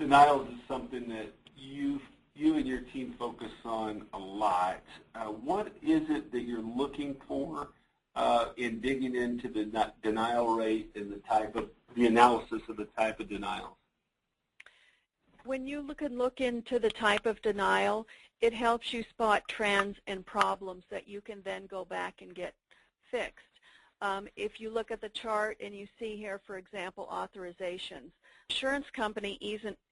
denials is something that you and your team focus on a lot. What is it that you're looking for in digging into the denial rate and the analysis of the type of denials? When you look into the type of denial, it helps you spot trends and problems that you can then go back and get fixed. If you look at the chart and you see here, for example, authorizations, insurance company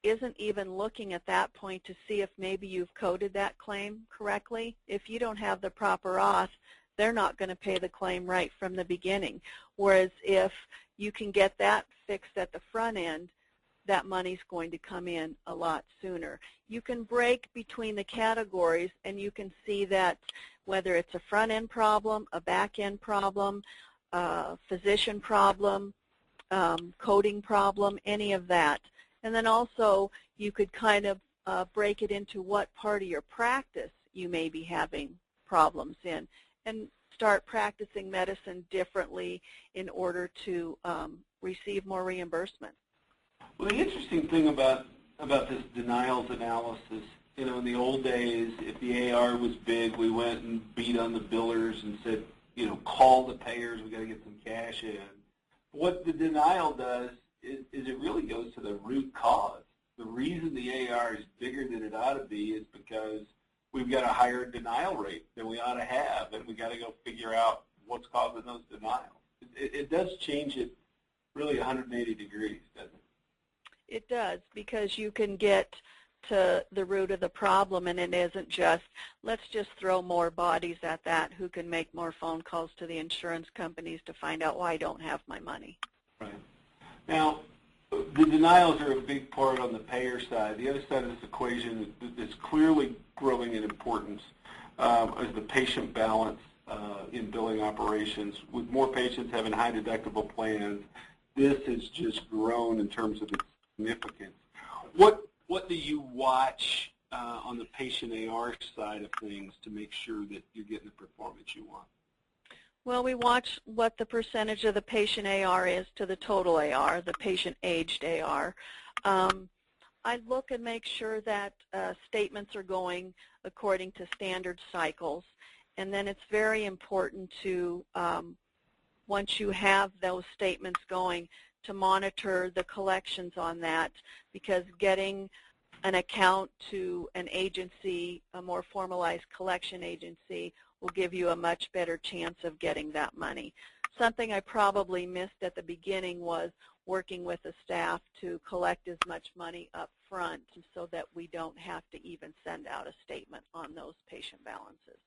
isn't even looking at that point to see if maybe you've coded that claim correctly. If you don't have the proper auth, they're not going to pay the claim right from the beginning. Whereas if you can get that fixed at the front end, that money's going to come in a lot sooner. You can break between the categories and you can see that whether it's a front-end problem, a back-end problem, physician problem, coding problem, any of that. And then also you could kind of break it into what part of your practice you may be having problems in and start practicing medicine differently in order to receive more reimbursement. Well, the interesting thing about this denials analysis, in the old days, if the AR was big, we went and beat on the billers and said, call the payers, we got to get some cash in. What the denial does is it really goes to the root cause. The reason the AR is bigger than it ought to be is because we've got a higher denial rate than we ought to have, and we got to go figure out what's causing those denials. It does change it really 180 degrees, doesn't it? It does, because you can get to the root of the problem, and it isn't just, let's just throw more bodies at that who can make more phone calls to the insurance companies to find out why I don't have my money. Right. Now, the denials are a big part on the payer side. The other side of this equation that's clearly growing in importance is the patient balance in billing operations. With more patients having high deductible plans, this has just grown in terms of its significance. What do you watch on the patient AR side of things to make sure that you're getting the performance you want? Well, we watch what the percentage of the patient AR is to the total AR, the patient-aged AR. I look and make sure that statements are going according to standard cycles, and then it's very important to, once you have those statements going, to monitor the collections on that, because getting an account to an agency, a more formalized collection agency, will give you a much better chance of getting that money. Something I probably missed at the beginning was working with the staff to collect as much money up front so that we don't have to even send out a statement on those patient balances.